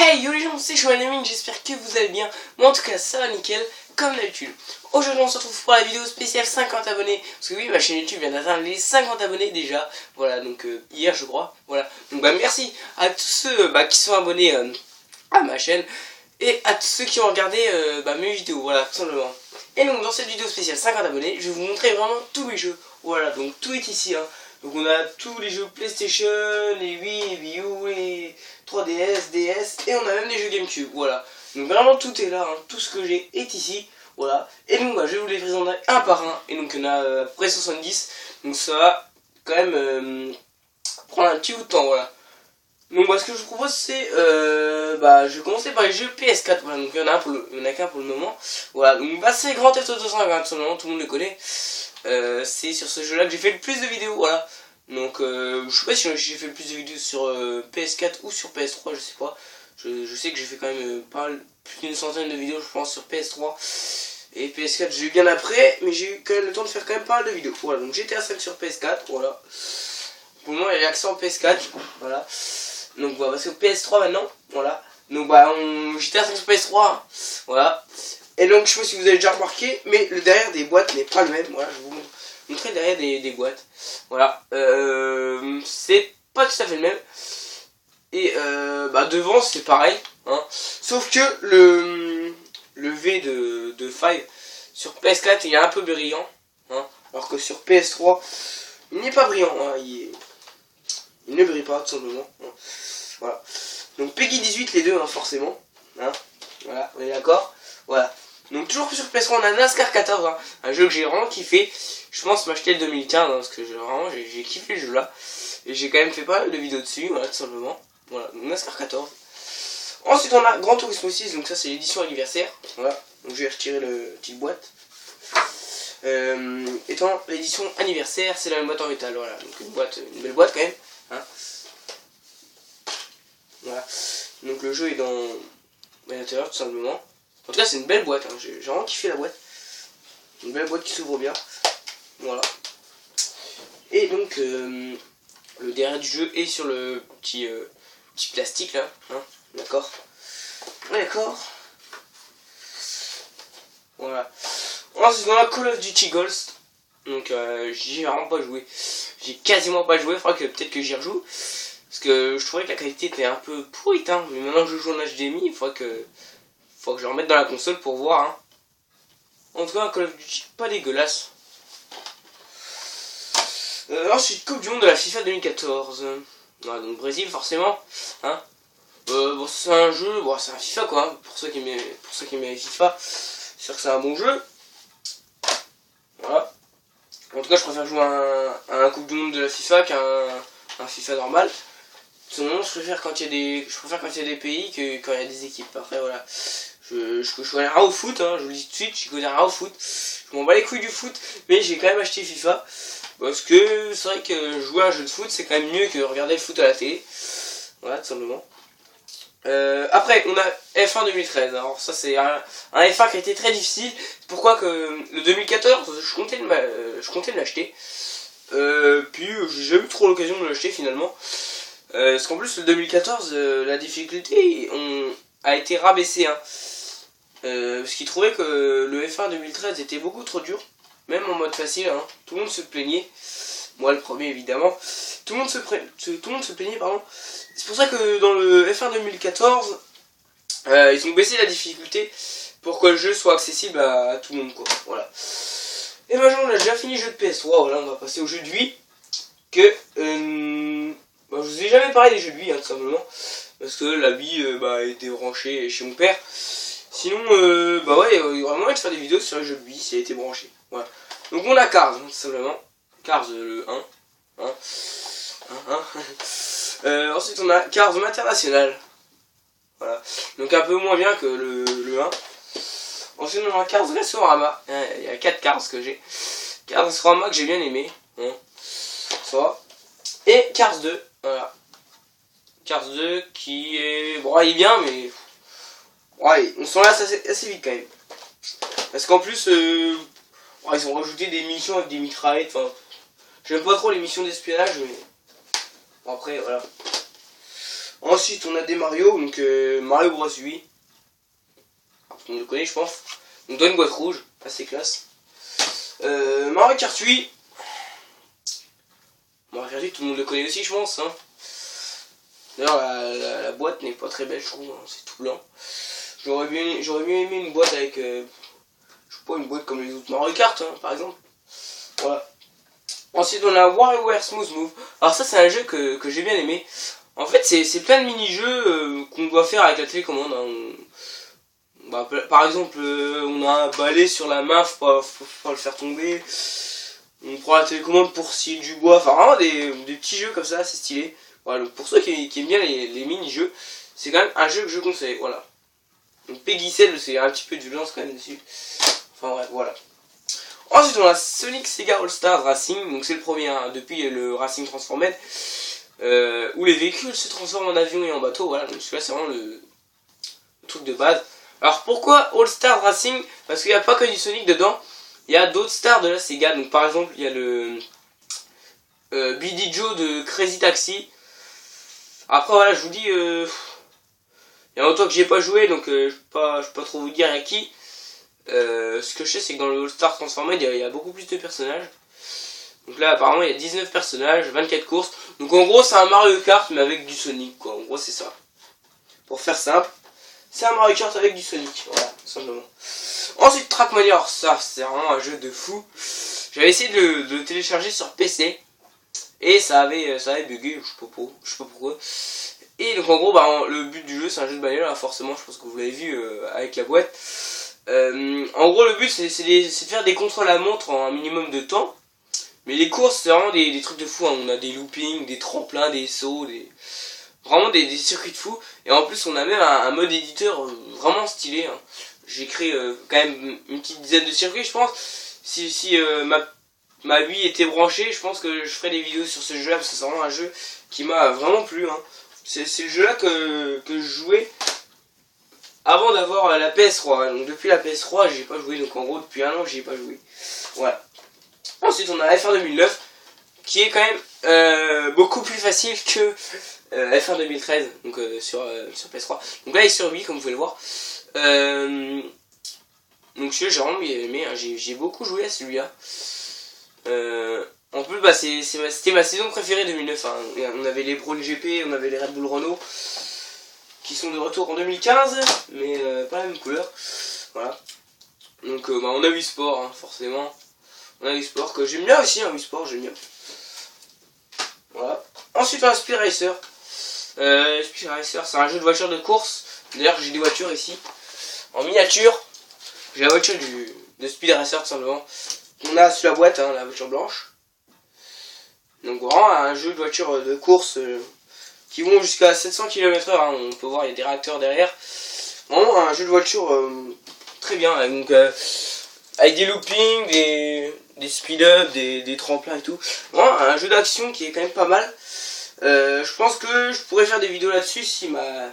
Hey yo les gens, c'est Chouanamine, j'espère que vous allez bien. Moi en tout cas ça va nickel, comme d'habitude. Aujourd'hui on se retrouve pour la vidéo spéciale 50 abonnés. Parce que oui, ma chaîne YouTube vient d'atteindre les 50 abonnés déjà. Voilà, donc hier je crois. Voilà, donc merci à tous ceux qui sont abonnés à ma chaîne. Et à tous ceux qui ont regardé mes vidéos, voilà, tout simplement. Et donc dans cette vidéo spéciale 50 abonnés, je vais vous montrer vraiment tous mes jeux. Voilà, donc tout est ici hein. Donc on a tous les jeux PlayStation, les Wii, les Wii U, les 3DS, DS, et on a même les jeux GameCube, voilà. Donc vraiment tout est là, hein. Tout ce que j'ai est ici, voilà. Et donc je vais vous les présenter un par un, et donc il y en a à peu près 70, donc ça va quand même prendre un petit bout de temps, voilà. Donc ce que je vous propose c'est, je vais commencer par les jeux PS4, voilà, donc il y en a qu'un pour le moment, voilà. Donc c'est Grand Theft Auto 5, tout le monde le connaît. C'est sur ce jeu là que j'ai fait le plus de vidéos, voilà. Donc je sais pas si j'ai fait le plus de vidéos sur PS4 ou sur PS3, je sais pas. Je sais que j'ai fait quand même plus d'une centaine de vidéos je pense sur PS3. Et PS4 j'ai eu bien après, mais j'ai eu quand même le temps de faire quand même pas mal de vidéos. Voilà, donc GTA 5 sur PS4, voilà. Pour le moment il y a l'accent PS4, voilà. Donc voilà, parce que PS3 maintenant, voilà. Donc GTA 5 sur PS3, hein, voilà. Et donc je sais pas si vous avez déjà remarqué, mais le derrière des boîtes n'est pas le même. Voilà, je vais vous montrer le derrière des boîtes. Voilà, c'est pas tout à fait le même. Et devant c'est pareil, hein. Sauf que le V de 5 sur PS4 il est un peu brillant, hein, alors que sur PS3 il n'est pas brillant, hein, il ne brille pas tout simplement, hein. Voilà. Donc Peggy 18 les deux, hein, forcément, hein. Voilà, on est d'accord. Voilà. Donc toujours sur PS3 on a NASCAR 14, hein, un jeu que j'ai vraiment kiffé. Je pense m'acheter le 2015, hein, parce que j'ai kiffé le jeu là. Et j'ai quand même fait pas mal de vidéos dessus, voilà, tout simplement. Voilà, donc NASCAR 14. Ensuite on a Gran Turismo 6, donc ça c'est l'édition anniversaire. Voilà, donc je vais retirer le petite boîte. Étant l'édition anniversaire, c'est la même boîte en métal, voilà. Donc une belle boîte quand même, hein. Voilà. Donc le jeu est dans l'intérieur tout simplement. En tout cas c'est une belle boîte, hein. J'ai vraiment kiffé la boîte. Une belle boîte qui s'ouvre bien. Voilà. Et donc le derrière du jeu est sur le petit plastique là, hein. D'accord. D'accord. Voilà. Ensuite on a Call of Duty Ghost. Donc j'y ai vraiment pas joué. J'ai quasiment pas joué, il faudra que peut-être que j'y rejoue. Parce que je trouvais que la qualité était un peu pourrite, hein. Mais maintenant que je joue en HDMI, il faudra que je le remette dans la console pour voir, hein. En tout cas, un Call of Duty pas dégueulasse. Ensuite, Coupe du Monde de la FIFA 2014. Voilà, donc Brésil, forcément, hein. C'est un jeu, c'est un FIFA quoi, hein. Pour ceux qui aiment FIFA, c'est sûr que c'est un bon jeu. Voilà. En tout cas, je préfère jouer à un Coupe du Monde de la FIFA qu'à un FIFA normal. Sinon, je préfère quand il y a des pays que quand il y a des équipes. Après, voilà. Je connais rien au foot, hein, je vous le dis tout de suite, je connais rien au foot. Je m'en bats les couilles du foot, mais j'ai quand même acheté FIFA. Parce que c'est vrai que jouer à un jeu de foot, c'est quand même mieux que regarder le foot à la télé. Voilà, tout simplement. Après, on a F1 2013. Alors ça, c'est un F1 qui a été très difficile. Pourquoi que le 2014, je comptais de l'acheter. Puis j'ai jamais eu trop l'occasion de l'acheter finalement. Parce qu'en plus, le 2014, la difficulté a été rabaissée, hein. Parce qu'ils trouvaient que le F1 2013 était beaucoup trop dur. Même en mode facile, hein. Tout le monde se plaignait. Moi le premier évidemment. Tout le monde se plaignait, pardon. C'est pour ça que dans le F1 2014, ils ont baissé la difficulté pour que le jeu soit accessible à tout le monde, quoi. Voilà. Et maintenant on a déjà fini le jeu de PS3, voilà, on va passer au jeu de Wii. Que je vous ai jamais parlé des jeux de Wii, hein, tout simplement. Parce que la Wii était branchée chez mon père. Sinon, il y aurait moyen de faire des vidéos sur les jeux de Wii si elle était branchée. Voilà. Donc on a Cars, hein, tout simplement. Cars le 1. Ensuite on a Cars International. Voilà. Donc un peu moins bien que le 1. Ensuite on a Cars Racerama. Il y a 4 Cars que j'ai. Cars Racerama que j'ai bien aimé, hein. Ça. Et Cars 2. Voilà. Cars 2 qui est... Bon, il est bien, mais... Ouais, on s'en lasse assez vite quand même. Parce qu'en plus, ils ont rajouté des missions avec des mitraillettes. Enfin, j'aime pas trop les missions d'espionnage, mais... Bon, après, voilà. Ensuite on a des Mario, donc Mario Bros 8. On le connaît je pense. Donc dans une boîte rouge, assez classe. Mario Kart 8. Mario Kart 8 tout le monde le connaît aussi je pense. Hein. D'ailleurs la boîte n'est pas très belle je trouve, hein. C'est tout blanc. J'aurais bien aimé une boîte avec, je sais pas, une boîte comme les autres Mario Kart hein, par exemple. Voilà. Ensuite on a WarioWare Smooth Move. Alors ça c'est un jeu que j'ai bien aimé. En fait c'est plein de mini-jeux qu'on doit faire avec la télécommande. Hein. Par exemple on a un balai sur la main, faut pas le faire tomber. On prend la télécommande pour scier du bois. Enfin vraiment des petits jeux comme ça, c'est stylé. Voilà, donc pour ceux qui aiment bien les mini-jeux, c'est quand même un jeu que je conseille. Voilà. Donc Peggy 7, c'est un petit peu de violence quand même dessus. Enfin bref, voilà. Ensuite on a Sonic Sega All Stars Racing, donc c'est le premier hein, depuis le Racing Transformed, où les véhicules se transforment en avion et en bateau, voilà, donc celui-là c'est vraiment le truc de base. Alors pourquoi All Stars Racing? Parce qu'il n'y a pas que du Sonic dedans, il y a d'autres stars de la Sega, donc par exemple il y a le Billy Joe de Crazy Taxi. Après voilà, je vous dis, il y a longtemps que j'ai pas joué, donc je peux pas trop vous dire à qui. Ce que je sais c'est que dans le All Star Transformed il y a beaucoup plus de personnages. Donc là apparemment il y a 19 personnages, 24 courses. Donc en gros c'est un Mario Kart mais avec du Sonic quoi. En gros c'est ça. Pour faire simple, c'est un Mario Kart avec du Sonic. Voilà, tout simplement. Ensuite Trackmania, alors ça c'est vraiment un jeu de fou. J'avais essayé de le télécharger sur PC. Et ça avait bugué, je sais pas pourquoi. Et donc en gros le but du jeu c'est un jeu de bagnole, hein, forcément je pense que vous l'avez vu avec la boîte. En gros le but c'est de faire des contrôles à montre en un minimum de temps. Mais les courses c'est vraiment des trucs de fou hein. On a des loopings, des tremplins, des sauts, vraiment des circuits de fou. Et en plus on a même un mode éditeur vraiment stylé hein. J'ai créé quand même une petite dizaine de circuits je pense. Si ma Wii était branchée, je pense que je ferais des vidéos sur ce jeu là. Parce que c'est vraiment un jeu qui m'a vraiment plu hein. C'est le jeu là que je jouais avant d'avoir la PS3, donc depuis la PS3 j'ai pas joué, donc en gros depuis un an j'y ai pas joué. Voilà. Ensuite on a F1 2009 qui est quand même beaucoup plus facile que F1 2013, donc sur PS3. Donc là il est sur Wii comme vous pouvez le voir. Donc celui-là j'ai vraiment bien aimé, hein. J'ai beaucoup joué à celui-là. En plus c'était ma saison préférée 2009, hein. On avait les Braun GP, on avait les Red Bull Renault qui sont de retour en 2015, mais pas la même couleur. Voilà. Donc on a Wii Sport, hein, forcément. On a Wii Sport que j'aime bien aussi, hein, Wii Sport, j'aime bien. Voilà. Ensuite on a Speed Racer. Speed Racer, c'est un jeu de voiture de course. D'ailleurs j'ai des voitures ici, en miniature. J'ai la voiture de Speed Racer tout simplement. On a sur la boîte, hein, la voiture blanche. Donc vraiment un jeu de voiture de course qui vont jusqu'à 700 km/h, hein. On peut voir il y a des réacteurs derrière. Vraiment un jeu de voiture très bien, donc avec des loopings, des speed-up, des tremplins et tout. Vraiment un jeu d'action qui est quand même pas mal. Je pense que je pourrais faire des vidéos là-dessus si ma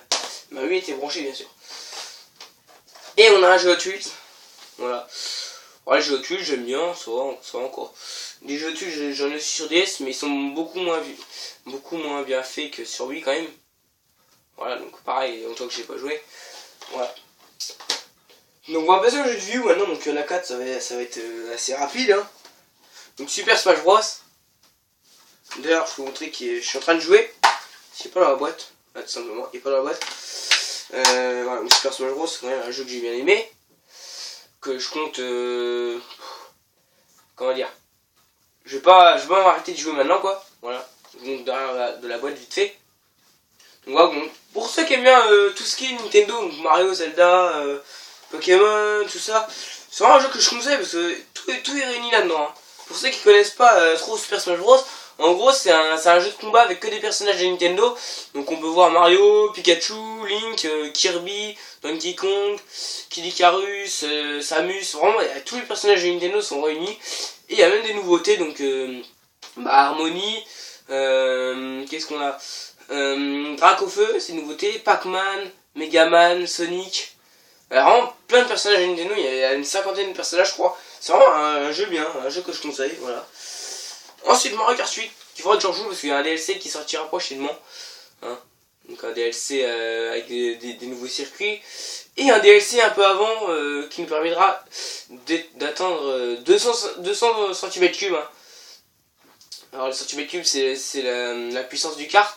Wii était branchée bien sûr. Et on a un jeu Hot Wheels. Voilà. Ouais, les jeux Hot Wheels j'aime bien, ça va encore. Les jeux Hot Wheels j'en ai sur DS mais ils sont beaucoup moins bien faits que sur Wii quand même. Voilà, donc pareil, il y a longtemps que j'ai pas joué. Voilà. Donc on va passer au jeu de view maintenant, donc il y en a 4, ça va être assez rapide. Hein. Donc Super Smash Bros. D'ailleurs je vais vous montrer que je suis en train de jouer. C'est pas dans la boîte, là, tout simplement, il est pas dans la boîte. Voilà, donc Super Smash Bros c'est quand même un jeu que j'ai bien aimé. Que je compte... comment dire, je vais pas m'arrêter de jouer maintenant quoi. Voilà, je vous montre derrière de la boîte vite fait. Donc voilà, bon, pour ceux qui aiment bien tout ce qui est Nintendo, donc Mario, Zelda, Pokémon, tout ça, c'est vraiment un jeu que je conseille parce que tout est réuni là-dedans. Hein. Pour ceux qui connaissent pas trop Super Smash Bros, en gros c'est un jeu de combat avec que des personnages de Nintendo. Donc on peut voir Mario, Pikachu, Link, Kirby, Donkey Kong, Kid Icarus, Samus, vraiment tous les personnages de Nintendo sont réunis. Et il y a même des nouveautés, donc Harmony, qu'est-ce qu'on a, Dracofeu, c'est une nouveauté, Pac-Man, Megaman, Sonic, vraiment plein de personnages de Nintendo, il y a une cinquantaine de personnages je crois. C'est vraiment un jeu bien, un jeu que je conseille, voilà. Ensuite Mario Kart 8, qu'il faudra que j'en joue parce qu'il y a un DLC qui sortira prochainement. Hein. Donc un DLC avec des nouveaux circuits. Et un DLC un peu avant qui nous permettra d'atteindre 200 cm3. Hein. Alors le centimètre cube c'est la puissance du kart.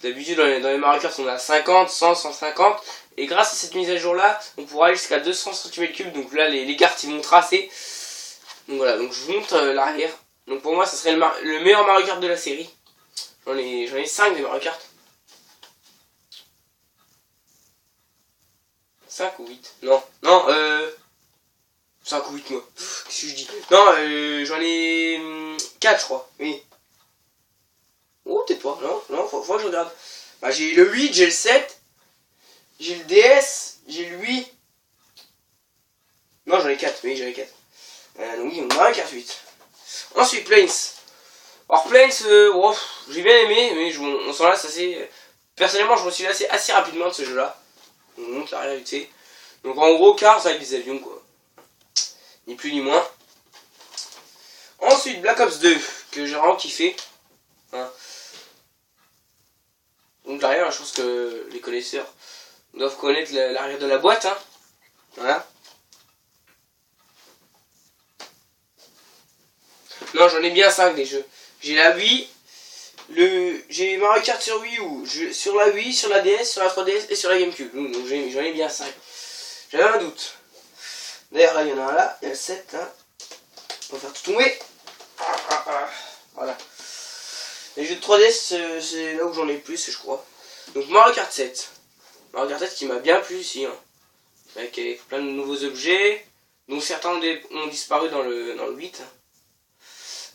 D'habitude dans les Mario Kart on a 50, 100, 150. Et grâce à cette mise à jour là, on pourra aller jusqu'à 200 cm3. Donc là les cartes ils vont tracer. Donc voilà, donc je vous montre l'arrière. Donc pour moi ça serait le meilleur Mario Kart de la série. J'en ai 5 des Mario Kart. 5 ou 8? Non, 5 ou 8 moi. Qu'est-ce que je dis? Non, j'en ai 4 je crois, oui. Oh, peut-être pas, non, faut que je regarde. Bah, j'ai le 8, j'ai le 7, j'ai le DS, j'ai le 8. Non, j'en ai 4, oui, j'en ai 4. Donc oui, on a un carte 8. Ensuite, Plains. Alors, Plains, oh, j'ai bien aimé, mais on s'en lasse assez. Personnellement, je me suis lassé assez rapidement de ce jeu-là. On monte la réalité. Donc, en gros, Cars avec des avions, quoi. Ni plus ni moins. Ensuite, Black Ops 2, que j'ai vraiment kiffé. Hein. Donc derrière, je pense que les connaisseurs doivent connaître l'arrière de la boîte. Hein. Voilà. Non, j'en ai bien 5 des jeux. J'ai la Wii, j'ai Mario Kart sur Wii U, sur la Wii, sur la DS, sur la 3DS et sur la GameCube. Donc j'en ai bien 5. J'avais un doute. D'ailleurs, là, il y en a un là, il y a le 7 là. On va faire tout tomber. Voilà. Les jeux de 3DS, c'est là où j'en ai le plus, je crois. Donc Mario Kart 7. Mario Kart 7 qui m'a bien plu ici. Hein. Avec plein de nouveaux objets. Donc certains ont disparu dans le 8.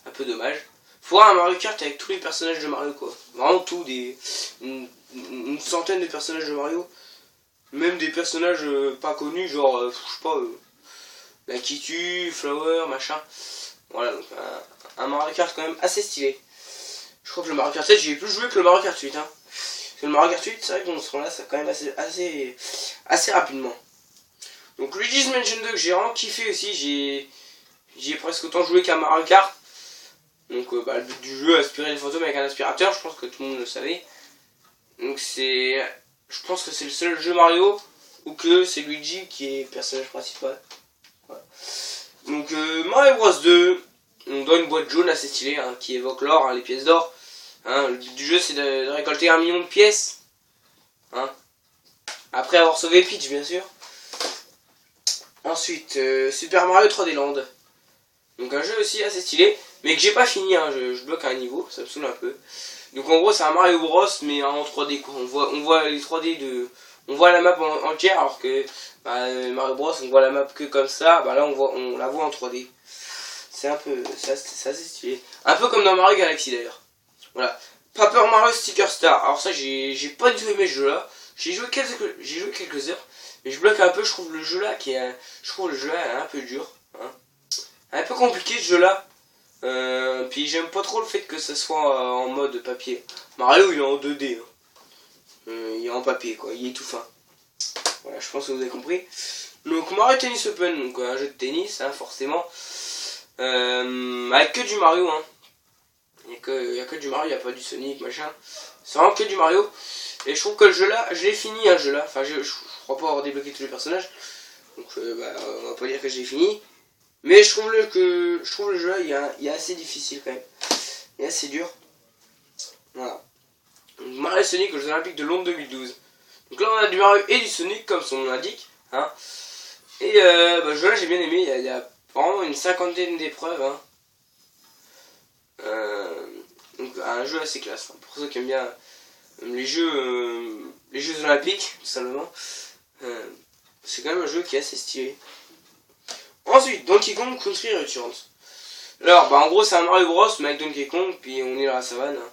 Un peu dommage. Faudra un Mario Kart avec tous les personnages de Mario quoi. Vraiment tout, une centaine de personnages de Mario. Même des personnages pas connus, genre, je sais pas, la Kitu, Flower, machin. Voilà, donc un Mario Kart quand même assez stylé. Je crois que le Mario Kart 7, j'y ai plus joué que le Mario Kart 8. Hein. Parce que le Mario Kart 8, c'est vrai qu'on se rend là, c'est quand même assez rapidement. Donc Luigi's Mansion 2 que j'ai vraiment kiffé aussi, j'y ai presque autant joué qu'à Mario Kart. Donc le but du jeu, aspirer les fantômes avec un aspirateur, je pense que tout le monde le savait. Donc je pense que c'est le seul jeu Mario où que c'est Luigi qui est le personnage principal. Voilà. Donc Mario Bros 2, on donne une boîte jaune assez stylée hein, qui évoque l'or, hein, les pièces d'or. Hein, le but du jeu c'est de récolter 1 million de pièces. Hein, après avoir sauvé Peach bien sûr. Ensuite Super Mario 3D Land. Donc un jeu aussi assez stylé. Mais que j'ai pas fini, hein, je bloque à un niveau, ça me saoule un peu. Donc en gros c'est un Mario Bros mais en 3D quoi. On voit les 3D on voit la map entière alors que Mario Bros on voit la map que comme ça, là on la voit en 3D. C'est assez stylé. Un peu comme dans Mario Galaxy d'ailleurs. Voilà. Paper Mario Sticker Star. Alors ça j'ai pas du tout aimé ce jeu là. J'ai joué quelques heures. Mais je bloque un peu, je trouve le jeu là un peu dur. Hein. Un peu compliqué ce jeu là. Puis j'aime pas trop le fait que ça soit en mode papier. Mario il est en 2D. Hein. Il est en papier quoi, il est tout fin. Voilà, je pense que vous avez compris. Donc Mario Tennis Open, donc un jeu de tennis, hein, forcément. Avec que du Mario. Hein. Il y a que du Mario, il n'y a pas du Sonic, machin. C'est vraiment que du Mario. Et je trouve que le jeu là, je l'ai fini un jeu là. Enfin je crois pas avoir débloqué tous les personnages. Donc on va pas dire que j'ai fini. Mais je trouve le jeu là, il est assez difficile quand même. Il est assez dur. Voilà. Mario et Sonic aux Jeux Olympiques de Londres 2012. Donc là on a du Mario et du Sonic comme son nom l'indique. Hein. Et ce jeu là j'ai bien aimé. Il y a vraiment une cinquantaine d'épreuves. Hein. Donc un jeu assez classe. Hein. Pour ceux qui aiment bien les Jeux Olympiques, tout simplement. C'est quand même un jeu qui est assez stylé. Ensuite, Donkey Kong Country Returns. Alors, en gros, c'est un Mario Bros, mais avec Donkey Kong, puis on est dans la savane. Hein.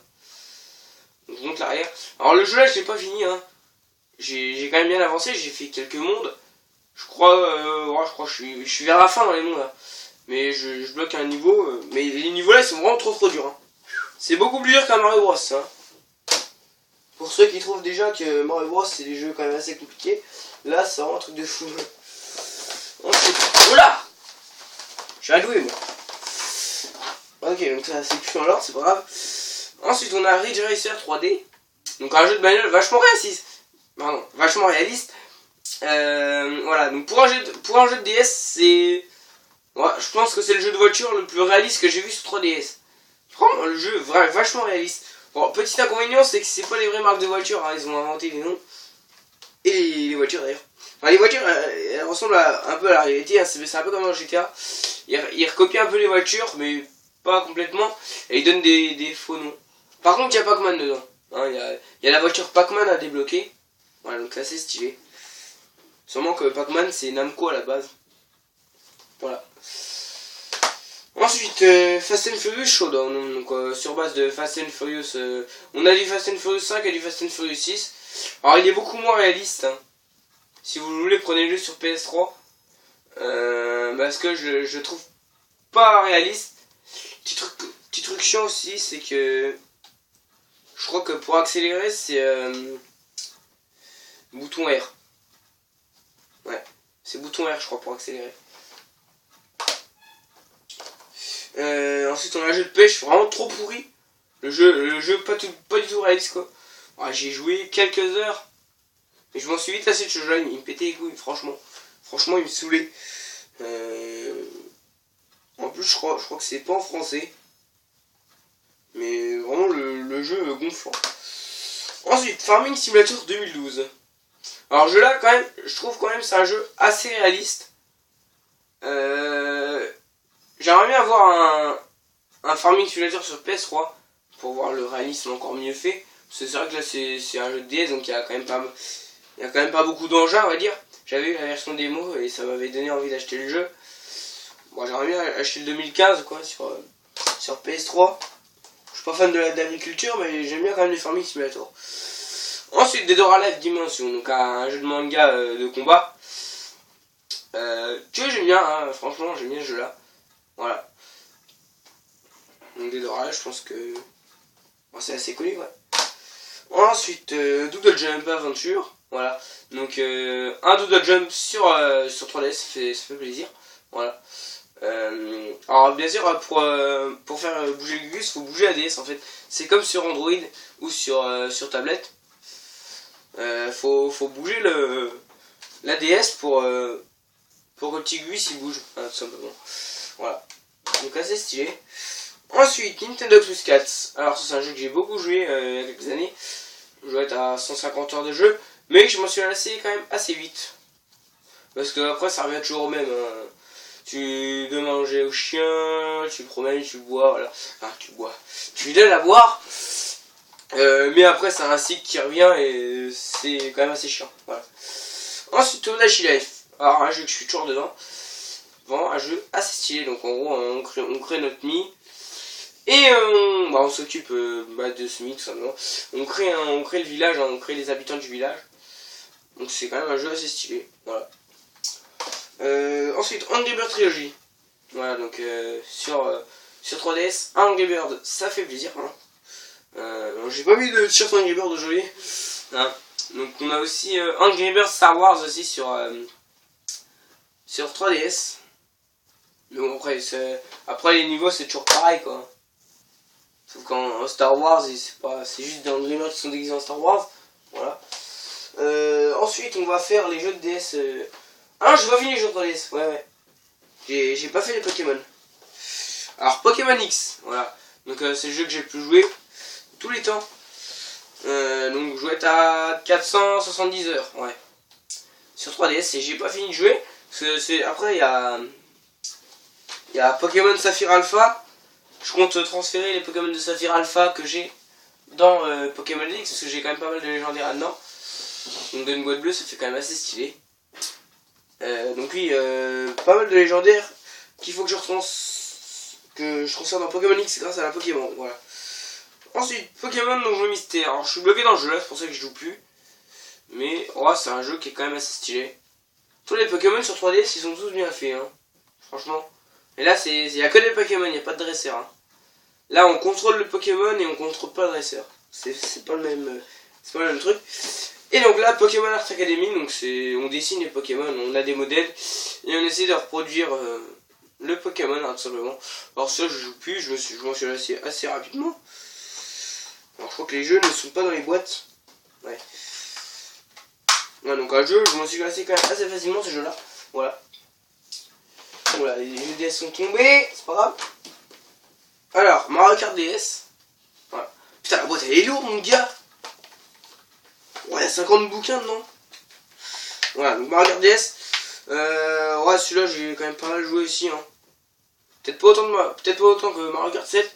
Donc, je monte l'arrière. Alors, le jeu là, je l'ai pas fini. Hein. J'ai quand même bien avancé, j'ai fait quelques mondes. Je crois que je suis vers la fin dans les mondes là. Mais je bloque un niveau. Mais les niveaux là, ils sont vraiment trop durs. Hein. C'est beaucoup plus dur qu'un Mario Bros. Hein. Pour ceux qui trouvent déjà que Mario Bros, c'est des jeux quand même assez compliqués, là, c'est vraiment un truc de fou. Ensuite, oula! Je suis un doué moi. Ok, donc ça c'est plus en l'ordre, c'est pas grave. Ensuite on a Ridge Racer 3D. Donc un jeu de bagnole vachement réaliste. Pardon, vachement réaliste. Voilà, donc pour un jeu de DS, c'est... Ouais, je pense que c'est le jeu de voiture le plus réaliste que j'ai vu sur 3DS. Vraiment, le jeu vachement réaliste. Bon, petit inconvénient, c'est que c'est pas les vraies marques de voitures, hein, ils ont inventé les noms. Et les voitures d'ailleurs. Enfin, les voitures, elles ressemblent un peu à la réalité, hein, c'est un peu comme dans GTA. Ils recopient un peu les voitures, mais pas complètement. Et ils donnent des faux noms. Par contre, il y a Pac-Man dedans. Hein, y a la voiture Pac-Man à débloquer. Voilà, donc c'est assez stylé. Sûrement que Pac-Man, c'est Namco à la base. Voilà. Ensuite, Fast and Furious Showdown, donc sur base de Fast and Furious, on a du Fast and Furious 5 et du Fast and Furious 6. Alors il est beaucoup moins réaliste, hein. Si vous voulez, prenez le sur PS3, parce que je trouve pas réaliste. Petit truc chiant aussi, c'est que je crois que pour accélérer, c'est bouton R. Ouais, c'est bouton R je crois pour accélérer. Ensuite on a un jeu de pêche vraiment trop pourri. Le jeu pas du tout réaliste quoi. Ouais, j'ai joué quelques heures. Mais je m'en suis vite lassé de ce jeu, il me pétait les couilles, franchement. Franchement il me saoulait. En plus je crois que c'est pas en français. Mais vraiment le jeu gonflant. Ensuite, Farming Simulator 2012. Alors jeu là quand même, je trouve quand même c'est un jeu assez réaliste. J'aimerais bien avoir un Farming Simulator sur PS3 pour voir le réalisme encore mieux fait. Parce que c'est vrai que là c'est un jeu de DS donc il y a quand même pas beaucoup d'engins on va dire. J'avais eu la version démo et ça m'avait donné envie d'acheter le jeu. Bon j'aimerais bien acheter le 2015 quoi sur PS3. Je suis pas fan de l'agriculture mais j'aime bien quand même les Farming Simulator. Ensuite Dead or Alive Dimension, donc un jeu de manga de combat. Tu vois j'aime bien, hein, franchement j'aime bien ce jeu là. Voilà. Donc Dead or Alive je pense que bon, c'est assez connu ouais. Ensuite Doodle Jump Adventure. Voilà. Donc un Doodle Jump sur 3DS ça fait plaisir. Voilà. Alors bien sûr pour faire bouger le Gugus, faut bouger la DS en fait. C'est comme sur Android ou sur tablette. Faut bouger la DS pour que le petit Gugus il bouge, hein, tout simplement. Voilà. Donc assez stylé. Ensuite Nintendo Plus 4. Alors c'est un jeu que j'ai beaucoup joué il y a quelques années. Je dois être à 150 heures de jeu, mais je m'en suis lassé quand même assez vite. Parce que après ça revient toujours au même. Hein. Tu donnes à manger au chien, tu le promènes, tu bois, voilà. Enfin, tu bois. Tu lui donnes à boire. Mais après, c'est un cycle qui revient et c'est quand même assez chiant. Voilà. Ensuite, Tomodachi Life. Alors, un jeu que je suis toujours dedans. Vraiment un jeu assez stylé. Donc, en gros, on crée notre Mi. Et on s'occupe de ce Mi, tout simplement. On crée le village, hein, on crée les habitants du village. Donc, c'est quand même un jeu assez stylé. Voilà. Ensuite, Angry Bird Trilogy. Voilà, donc sur 3DS, Angry Bird, ça fait plaisir. Hein. J'ai pas vu de t-shirt Angry Bird aujourd'hui. Hein. Donc on a aussi Angry Bird Star Wars aussi sur 3DS. Mais bon, après les niveaux c'est toujours pareil quoi. Sauf qu'en Star Wars, c'est juste des Angry Birds qui sont déguisés en Star Wars. Voilà. Ensuite on va faire les jeux de DS. Ah, j'ai pas fini les jeux de 3DS, ouais. J'ai pas fait les Pokémon. Alors, Pokémon X, voilà. Donc, c'est le jeu que j'ai le plus joué tous les temps. Donc, je dois être à 470 heures, ouais. Sur 3DS, et j'ai pas fini de jouer. Parce que après, il y a Pokémon Saphir Alpha. Je compte transférer les Pokémon de Saphir Alpha que j'ai dans Pokémon X, parce que j'ai quand même pas mal de légendaires là-dedans. Donc, dans une boîte bleue, ça fait quand même assez stylé. Donc oui, pas mal de légendaires qu'il faut que je transfère dans Pokémon X grâce à la Pokémon, voilà. Ensuite, Pokémon Donjon Mystère. Alors je suis bloqué dans le jeu là, c'est pour ça que je joue plus. Mais ouais, c'est un jeu qui est quand même assez stylé. Tous les Pokémon sur 3DS, ils sont tous bien faits, hein. Franchement. Et là, il y a que des Pokémon, il n'y a pas de dresseur. Hein. Là, on contrôle le Pokémon et on contrôle pas le dresseur. C'est pas le même truc. Et donc là, Pokémon Art Academy, donc on dessine les Pokémon, on a des modèles et on essaie de reproduire le Pokémon, hein, tout simplement. Alors ça, je joue plus, je m'en suis lassé assez rapidement. Alors je crois que les jeux ne sont pas dans les boîtes. Ouais. Ouais, donc un jeu, je m'en suis classé quand même assez facilement ce jeu-là. Voilà. Voilà, les jeux DS sont tombés, c'est pas grave. Alors, Mario Kart DS. Voilà. Putain, la boîte elle est lourde, mon gars. Ouais, il y a 50 bouquins dedans. Voilà, donc Mario Kart DS. Ouais, celui-là, j'ai quand même pas mal joué aussi. Hein. Peut-être pas autant que Mario Kart 7.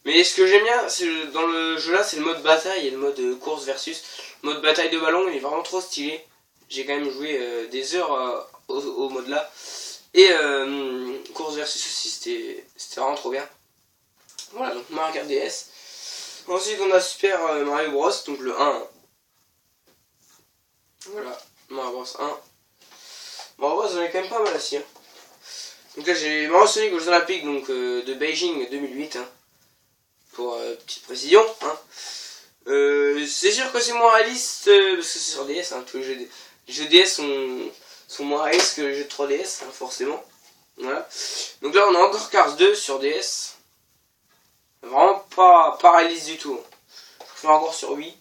Mais ce que j'aime bien, c'est dans le jeu là, c'est le mode bataille et le mode course versus. Le mode bataille de ballon, il est vraiment trop stylé. J'ai quand même joué des heures au mode là. Et course versus aussi, c'était vraiment trop bien. Voilà, donc Mario Kart DS. Ensuite, on a Super Mario Bros, donc le 1. Voilà, Mario Bros 1. Mario Bros, j'en ai quand même pas mal aussi. Hein. Donc là, j'ai Mario Sonic aux Jeux Olympiques donc, de Beijing 2008. Hein, pour petite précision. Hein. C'est sûr que c'est moins réaliste parce que c'est sur DS. Hein, tous les jeux DS sont moins réalistes que les jeux de 3DS, hein, forcément. Voilà. Donc là, on a encore Cars 2 sur DS. Vraiment pas réaliste du tout. Je fais encore sur Wii.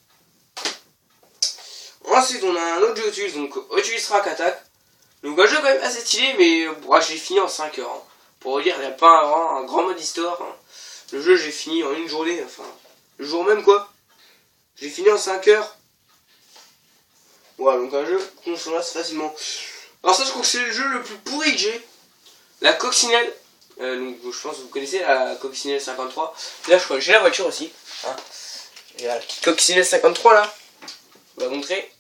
Ensuite, on a un autre jeu Oculus, donc Oculus Track Attack. Donc un jeu quand même assez stylé, mais ouais, j'ai fini en 5 heures. Hein. Pour vous dire, il n'y a pas un grand mode histoire. Hein. Le jeu, j'ai fini en une journée, enfin, le jour même quoi. J'ai fini en 5 heures. Voilà, donc un jeu qu'on se lasse facilement. Alors ça, je crois que c'est le jeu le plus pourri que j'ai. La coccinelle. Donc je pense que vous connaissez la coccinelle 53. Là, je crois que j'ai la voiture aussi. Hein. J'ai la petite coccinelle 53 là. On va montrer.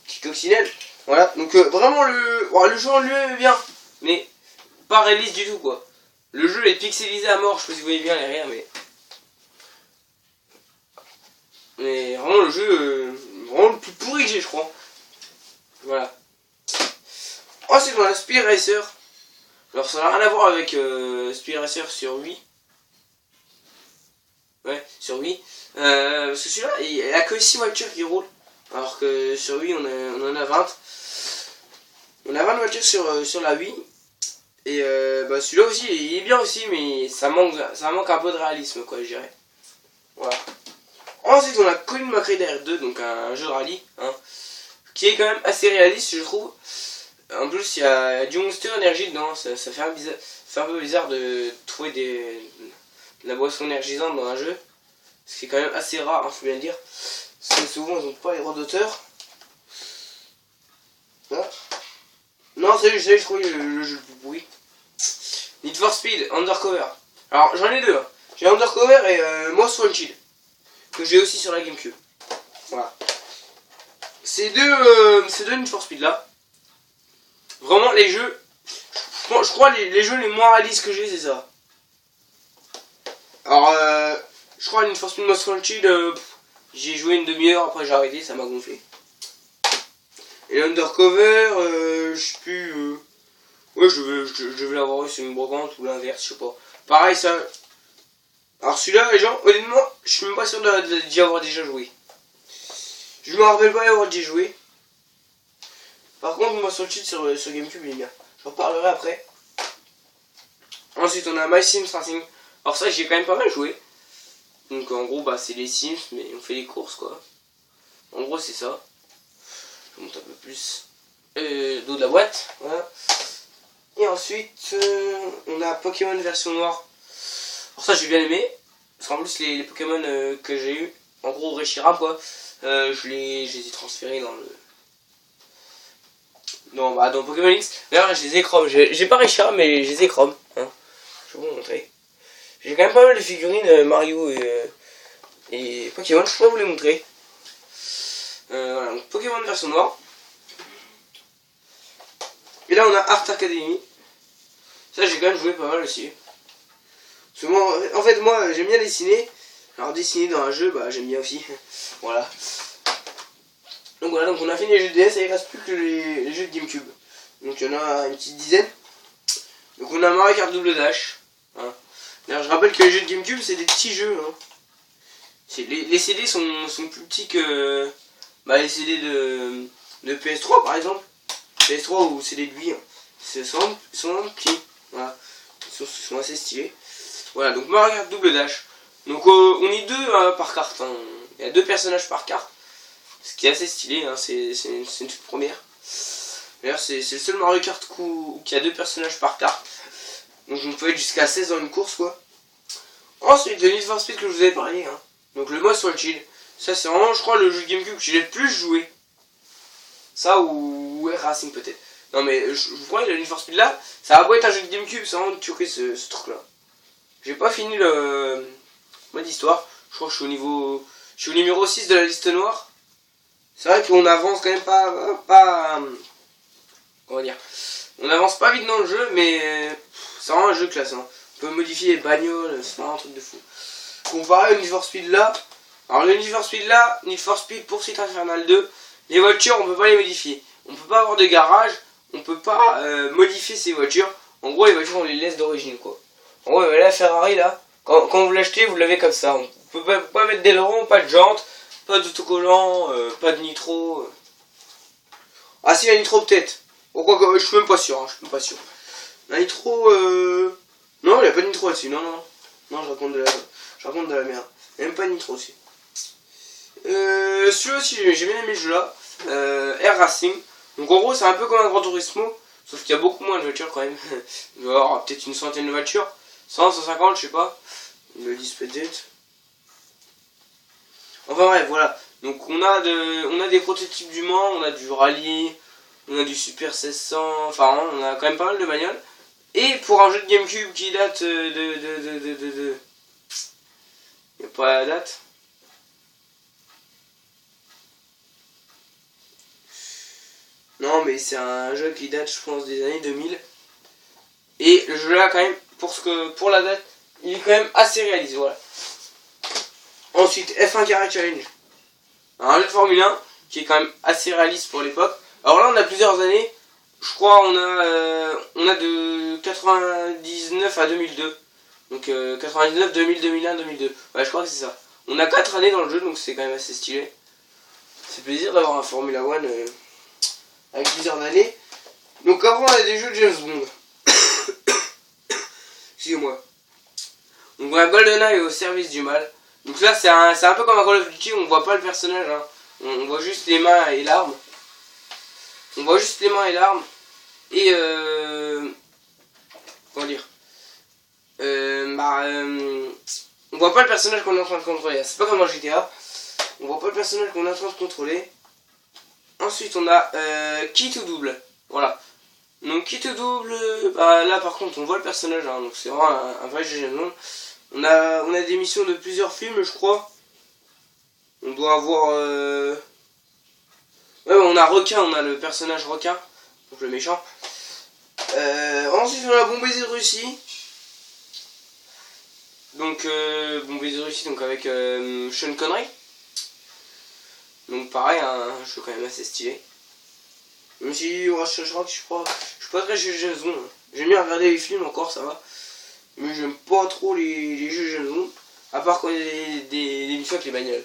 Petite coccinelle. Voilà, donc vraiment le jeu en lui-même est bien. Mais pas réaliste du tout quoi. Le jeu est pixelisé à mort, je sais pas si vous voyez bien derrière, mais vraiment le jeu, vraiment le plus pourri que j'ai, je crois. Voilà. Ensuite, on a Speed Racer. Alors, ça n'a rien à voir avec Speed Racer sur Wii. Ouais, sur Wii. Parce que celui-là, il n'y a que 6 voitures qui roulent. Alors que sur Wii, on en a 20. On a 20 voitures sur la Wii. Et bah celui-là aussi, il est bien aussi, mais ça manque un peu de réalisme, quoi, je dirais. Voilà. Ensuite, on a Colin McRae 2, donc un jeu de rallye, hein, qui est quand même assez réaliste, je trouve. En plus, il y a du Monster Energy dedans, ça fait un peu bizarre de trouver de la boisson énergisante dans un jeu. Ce qui est quand même assez rare, hein, faut bien le dire. Parce que souvent, ils n'ont pas les droits d'auteur. Voilà. Non, je trouve le jeu le plus pourri. Need for Speed, Undercover. Alors, j'en ai deux. Hein. J'ai Undercover et Most Wanted. Que j'ai aussi sur la Gamecube. Voilà. Ces deux Need for Speed là. Vraiment, les jeux. Je crois les jeux les moins réalistes que j'ai, c'est ça. Alors, je crois Need for Speed Most Wanted, j'ai joué une demi-heure, après j'ai arrêté, ça m'a gonflé. Et l'Undercover, je sais plus. Ouais, je vais l'avoir eu sur une brocante ou l'inverse, je sais pas. Pareil, ça. Alors, celui-là, les gens, honnêtement, je suis même pas sûr d'y avoir déjà joué. Je me rappelle pas y avoir déjà joué. Par contre, moi, sur le cheat sur Gamecube, il est bien. J'en reparlerai après. Ensuite, on a My Sims Racing. Alors, ça, j'ai quand même pas mal joué. Donc, en gros, bah, c'est les Sims, mais on fait des courses, quoi. En gros, c'est ça. Je monte un peu plus d'eau de la boîte. Voilà. Et ensuite, on a Pokémon version noire. Alors ça, j'ai bien aimé. Parce qu'en plus, les Pokémon que j'ai eu, en gros, Reshiram, quoi, je les ai transférés dans Pokémon X. D'ailleurs, je les ai chrome. J'ai pas Reshiram, mais je les ai chrome. Hein. Je vais vous montrer. J'ai quand même pas mal de figurines Mario et Pokémon. Je pourrais vous les montrer. Voilà, donc Pokémon version noire. Et là, on a Art Academy. Ça, j'ai quand même joué pas mal aussi. Parce que moi, en fait, moi, j'aime bien dessiner. Alors, dessiner dans un jeu, bah, j'aime bien aussi. Voilà. Donc voilà, donc on a fini les jeux de DS, et il reste plus que les jeux de Gamecube. Donc il y en a une petite dizaine. Donc on a Mario Kart Double Dash. Hein. D'ailleurs, je rappelle que les jeux de Gamecube, c'est des petits jeux. Hein. Les CD sont plus petits que les CD de PS3 par exemple. PS3 ou CD de Wii. Hein. Ils sont petits. Voilà. Ils sont assez stylés. Voilà, donc Mario Kart Double Dash. Donc on est deux par carte. Hein. Il y a deux personnages par carte. Ce qui est assez stylé, hein, c'est une toute première. D'ailleurs c'est le seul Mario Kart qui a 2 personnages par carte. Donc on peut être jusqu'à 16 dans une course quoi. Ensuite le Need for Speed que je vous avais parlé. Hein. Donc le Most Wanted. Ça c'est vraiment je crois le jeu de Gamecube que j'ai le plus joué. Ça ou Air Racing peut-être. Non mais je vous crois le Need for Speed là, ça va pas être un jeu de Gamecube, c'est vraiment tuerie ce truc là. J'ai pas fini le mode histoire. Je crois que je suis au numéro 6 de la liste noire. C'est vrai qu'on avance quand même pas comment dire. On avance pas vite dans le jeu, mais c'est vraiment un jeu classe. Hein. On peut modifier les bagnoles, c'est vraiment un truc de fou. Comparé au Need for Speed là. Alors le Need for Speed là, Need for Speed Poursuite Infernale 2, les voitures on peut pas les modifier. On peut pas avoir de garage, on peut pas modifier ces voitures. En gros les voitures on les laisse d'origine quoi. En gros la Ferrari là, quand vous l'achetez vous l'avez comme ça. On peut pas mettre d'aileron, pas de jantes, pas d'autocollant, pas de nitro. Ah si la nitro peut-être. Pourquoi que je suis même pas sûr, hein, je suis même pas sûr. La nitro non il n'y a pas de nitro là-dessus, non. Non je raconte de la merde. Il n'y a même pas de nitro aussi. Celui-là aussi j'ai bien aimé ce jeu là. Air Racing. Donc en gros c'est un peu comme un Gran Turismo. Sauf qu'il y a beaucoup moins de voitures quand même. Il va y avoir peut-être une centaine de voitures. 100, 150 je sais pas. Le 10 peut-être. Enfin bref voilà. Donc on a des prototypes du Mans, on a du rallye, on a du Super 1600. Enfin on a quand même pas mal de bagnoles. Et pour un jeu de Gamecube qui date il n'y a pas la date. Non mais c'est un jeu qui date je pense des années 2000. Et le jeu là quand même, pour la date, il est quand même assez réaliste, voilà. Ensuite F1 Carré Challenge. Un jeu de Formule 1 qui est quand même assez réaliste pour l'époque. Alors là on a plusieurs années. Je crois on a de 99 à 2002. Donc 99, 2000, 2001, 2002. Ouais je crois que c'est ça. On a 4 années dans le jeu donc c'est quand même assez stylé. C'est plaisir d'avoir un Formula One avec plusieurs années. Donc avant on a des jeux de James Bond. Excusez-moi. Donc on a GoldenEye au service du mal. Donc là c'est un peu comme un Call of Duty, on voit pas le personnage. Hein. On voit juste les mains et l'arme. On voit juste les mains et l'arme. Et comment dire on voit pas le personnage qu'on est en train de contrôler. C'est pas comme dans GTA. On voit pas le personnage qu'on est en train de contrôler. Ensuite on a Key to Double. Voilà. Donc Key to Double, là par contre on voit le personnage. Hein, donc c'est vraiment un vrai jeu James Bond. On a des missions de plusieurs films je crois. On doit avoir ouais on a Requin, on a le personnage Requin. Donc le méchant. Ensuite on a Bon Baiser de Russie. Donc Bon Baiser de Russie donc avec Sean Connery. Donc pareil un jeu quand même assez stylé. Même si je crois que je suis pas très jeu James Bond. J'aime bien regarder les films encore ça va. Mais j'aime pas trop les jeux James Bond. À part quand il y a des missions avec les bagnoles.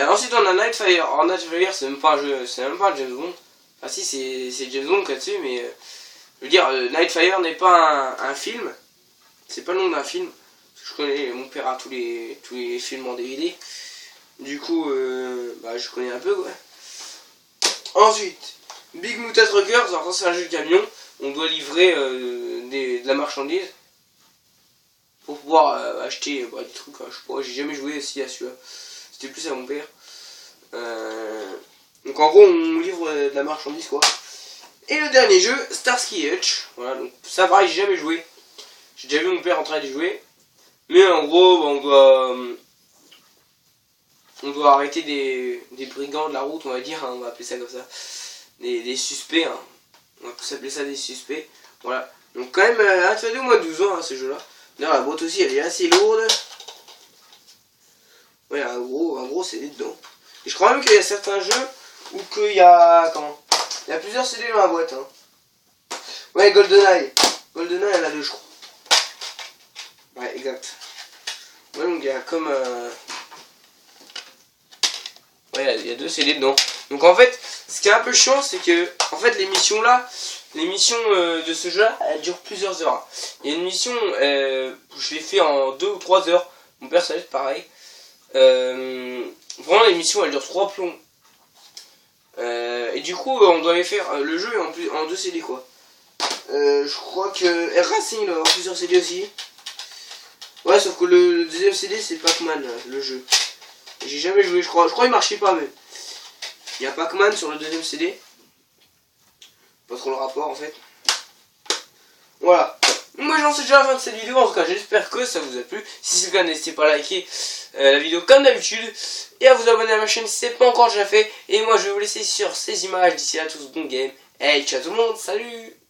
Ensuite on a Nightfire. Alors Nightfire c'est même pas un jeu, c'est même pas un James Bond. Ah si c'est James Bond là-dessus mais je veux dire Nightfire n'est pas un film. C'est pas le nom d'un film. Je connais, mon père a tous les films en DVD. Du coup je connais un peu quoi. Ensuite Big Mutant Truckers, alors ça c'est un jeu de camion. On doit livrer de la marchandise. Pour pouvoir acheter des trucs, hein, je sais pas, j'ai jamais joué aussi à celui-là. C'était plus à mon père. Donc en gros on livre de la marchandise quoi. Et le dernier jeu, Starsky Hutch. Voilà, donc ça pareil j'ai jamais joué. J'ai déjà vu mon père en train de jouer. Mais en gros on doit arrêter des brigands de la route on va dire, hein, on va appeler ça comme ça. Des suspects, hein. On va tous appeler ça des suspects. Voilà. Donc quand même interdit au moins 12 ans hein, ce jeu là. D'ailleurs la boîte aussi elle est assez lourde. Ouais un gros CD dedans. Et je crois même qu'il y a certains jeux où qu'il y a. Il y a plusieurs CD dans la boîte. Hein. Ouais GoldenEye. GoldenEye elle a 2 je crois. Ouais exact. Ouais donc il y a comme ouais il y a 2 CD dedans. Donc en fait ce qui est un peu chiant c'est que en fait les missions de ce jeu là elles durent plusieurs heures. Il y a une mission je l'ai fait en 2 ou 3 heures. Mon personnage pareil. Vraiment l'émission elle dure 3 plombs. Et du coup on doit aller faire le jeu en 2 CD quoi. Je crois que Air Racing il doit avoir plusieurs CD aussi. Ouais, sauf que le deuxième CD c'est Pac-Man le jeu. J'ai jamais joué, je crois il marchait pas, mais il y a Pac-Man sur le deuxième CD. Pas trop le rapport en fait. Voilà. Moi j'en sais déjà la fin de cette vidéo, en tout cas j'espère que ça vous a plu. Si c'est le cas, n'hésitez pas à liker la vidéo comme d'habitude et à vous abonner à ma chaîne si ce n'est pas encore déjà fait. Et moi je vais vous laisser sur ces images. D'ici là, tous bon game. Hey, ciao tout le monde, salut!